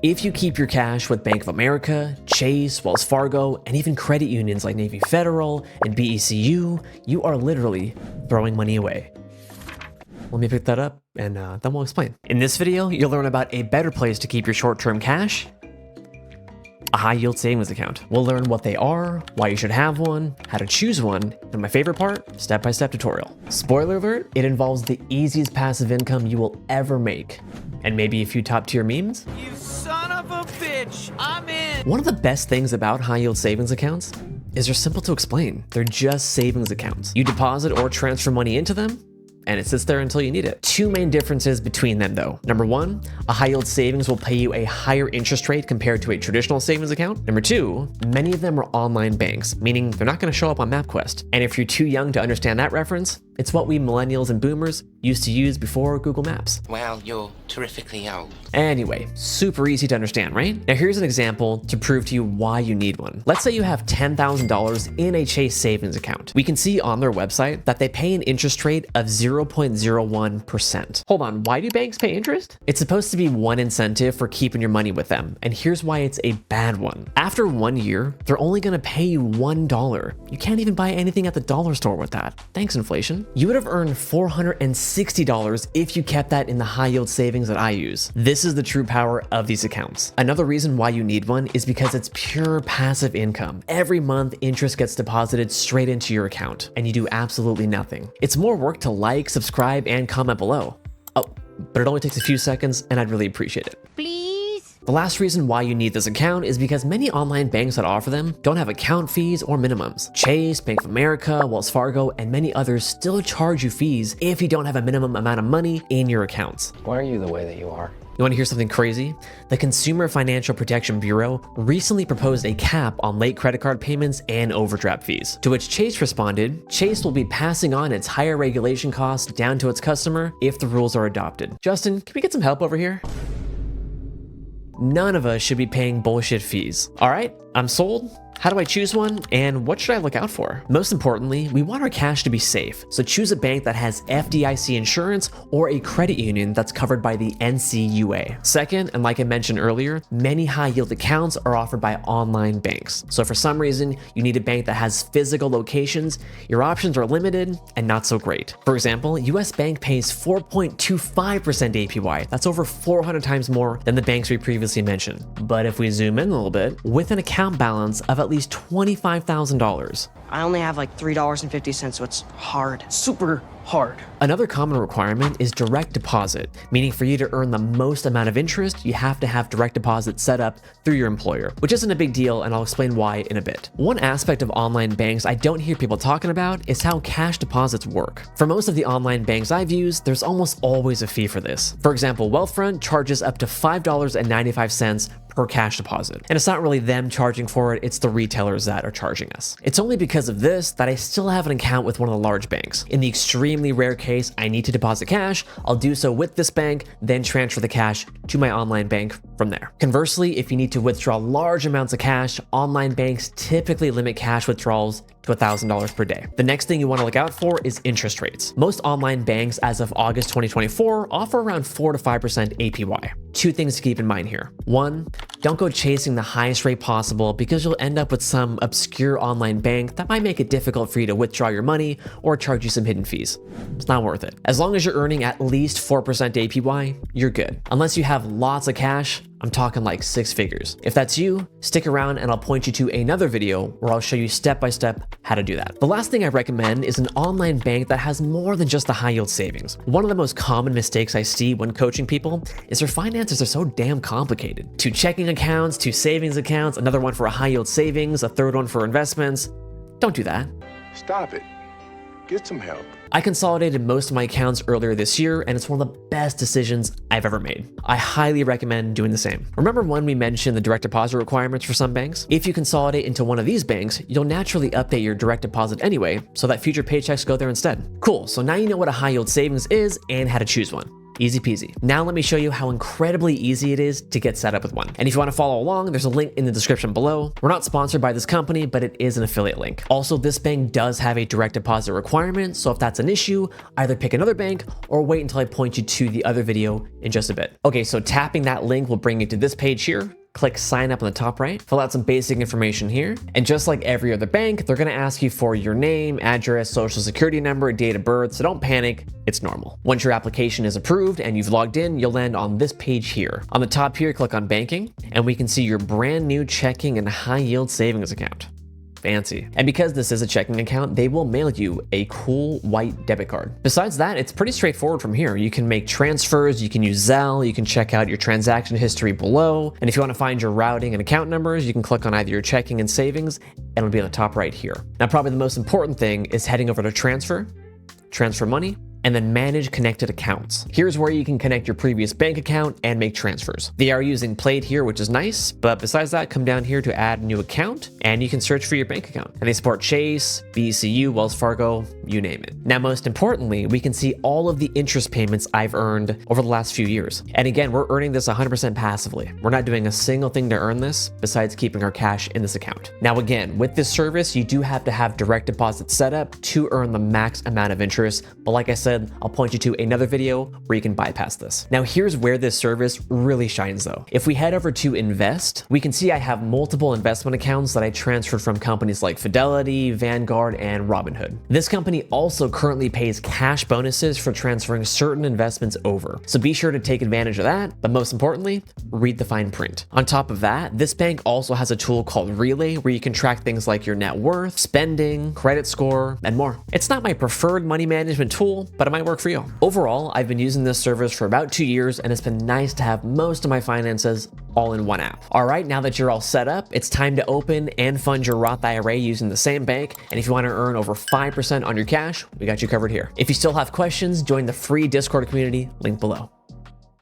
If you keep your cash with Bank of America, Chase, Wells Fargo, and even credit unions like Navy Federal and BECU, you are literally throwing money away. Let me pick that up and then we'll explain. In this video, you'll learn about a better place to keep your short-term cash, a high-yield savings account. We'll learn what they are, why you should have one, how to choose one, and my favorite part, step-by-step tutorial. Spoiler alert, it involves the easiest passive income you will ever make, and maybe a few top-tier memes. You son of a bitch, I'm in! One of the best things about high-yield savings accounts is they're simple to explain. They're just savings accounts. You deposit or transfer money into them, and it sits there until you need it. Two main differences between them though. Number one, a high yield savings will pay you a higher interest rate compared to a traditional savings account. Number two, many of them are online banks, meaning they're not gonna show up on MapQuest. And if you're too young to understand that reference, it's what we millennials and boomers used to use before Google Maps. Well, you're terrifically old. Anyway, super easy to understand, right? Now here's an example to prove to you why you need one. Let's say you have $10,000 in a Chase savings account. We can see on their website that they pay an interest rate of 0.01%. Hold on, why do banks pay interest? It's supposed to be one incentive for keeping your money with them, and here's why it's a bad one. After 1 year, they're only gonna pay you $1. You can't even buy anything at the dollar store with that. Thanks, inflation. You would have earned $460 if you kept that in the high yield savings that I use. This is the true power of these accounts. Another reason why you need one is because it's pure passive income. Every month, interest gets deposited straight into your account, and you do absolutely nothing. It's more work to like, subscribe, and comment below. Oh, but it only takes a few seconds, and I'd really appreciate it. Please? The last reason why you need this account is because many online banks that offer them don't have account fees or minimums. Chase, Bank of America, Wells Fargo, and many others still charge you fees if you don't have a minimum amount of money in your accounts. Why are you the way that you are? You want to hear something crazy? The Consumer Financial Protection Bureau recently proposed a cap on late credit card payments and overdraft fees, to which Chase responded, Chase will be passing on its higher regulation costs down to its customer if the rules are adopted. Justin, can we get some help over here? None of us should be paying bullshit fees. All right, I'm sold. How do I choose one, and what should I look out for? Most importantly, we want our cash to be safe, so choose a bank that has FDIC insurance or a credit union that's covered by the NCUA. Second, and like I mentioned earlier, many high-yield accounts are offered by online banks. So for some reason, you need a bank that has physical locations, your options are limited and not so great. For example, US Bank pays 4.25% APY. That's over 400 times more than the banks we previously mentioned. But if we zoom in a little bit, with an account balance of at least $25,000. I only have like $3.50, so it's hard. Super hard. Another common requirement is direct deposit, meaning for you to earn the most amount of interest, you have to have direct deposit set up through your employer, which isn't a big deal, and I'll explain why in a bit. One aspect of online banks I don't hear people talking about is how cash deposits work. For most of the online banks I've used, there's almost always a fee for this. For example, Wealthfront charges up to $5.95 per cash deposit. And it's not really them charging for it, it's the retailers that are charging us. It's only because of this that I still have an account with one of the large banks. In the extremely rare case I need to deposit cash, I'll do so with this bank, then transfer the cash to my online bank from there. Conversely, if you need to withdraw large amounts of cash, online banks typically limit cash withdrawals to $1,000 per day. The next thing you want to look out for is interest rates. Most online banks as of August 2024 offer around 4 to 5% APY. Two things to keep in mind here. One, don't go chasing the highest rate possible because you'll end up with some obscure online bank that might make it difficult for you to withdraw your money or charge you some hidden fees. It's not worth it. As long as you're earning at least 4% APY, you're good. Unless you have lots of cash, I'm talking like 6 figures. If that's you, stick around and I'll point you to another video where I'll show you step by step how to do that. The last thing I recommend is an online bank that has more than just the high yield savings. One of the most common mistakes I see when coaching people is their finances are so damn complicated. 2 checking accounts, 2 savings accounts, another one for a high yield savings, a third one for investments. Don't do that. Stop it. Get some help. I consolidated most of my accounts earlier this year, and it's one of the best decisions I've ever made. I highly recommend doing the same. Remember when we mentioned the direct deposit requirements for some banks? If you consolidate into one of these banks, you'll naturally update your direct deposit anyway, so that future paychecks go there instead. Cool, so now you know what a high yield savings is and how to choose one. Easy peasy. Now let me show you how incredibly easy it is to get set up with one. And if you want to follow along, there's a link in the description below. We're not sponsored by this company, but it is an affiliate link. Also, this bank does have a direct deposit requirement, so if that's an issue, either pick another bank or wait until I point you to the other video in just a bit. Okay, so tapping that link will bring you to this page here. Click sign up on the top right, fill out some basic information here. And just like every other bank, they're gonna ask you for your name, address, social security number, date of birth, so don't panic, it's normal. Once your application is approved and you've logged in, you'll land on this page here. On the top here, click on banking, and we can see your brand new checking and high yield savings account. Fancy. And because this is a checking account, they will mail you a cool white debit card. Besides that, it's pretty straightforward from here. You can make transfers, you can use Zelle, you can check out your transaction history below. And if you want to find your routing and account numbers, you can click on either your checking and savings, and it'll be on the top right here. Now, probably the most important thing is heading over to transfer money, and then manage connected accounts. Here's where you can connect your previous bank account and make transfers. They are using Plaid here, which is nice, but besides that, come down here to add a new account and you can search for your bank account. And they support Chase, BCU, Wells Fargo, you name it. Now, most importantly, we can see all of the interest payments I've earned over the last few years. And again, we're earning this 100% passively. We're not doing a single thing to earn this besides keeping our cash in this account. Now, again, with this service, you do have to have direct deposit set up to earn the max amount of interest. But like I said, I'll point you to another video where you can bypass this. Now, here's where this service really shines though. If we head over to invest, we can see I have multiple investment accounts that I transferred from companies like Fidelity, Vanguard, and Robinhood. This company also currently pays cash bonuses for transferring certain investments over. So be sure to take advantage of that, but most importantly, read the fine print. On top of that, this bank also has a tool called Relay where you can track things like your net worth, spending, credit score, and more. It's not my preferred money management tool, but it might work for you. Overall, I've been using this service for about 2 years, and it's been nice to have most of my finances all in one app. All right, now that you're all set up, it's time to open and fund your Roth IRA using the same bank. And if you want to earn over 5% on your cash, we got you covered here. If you still have questions, join the free Discord community, link below.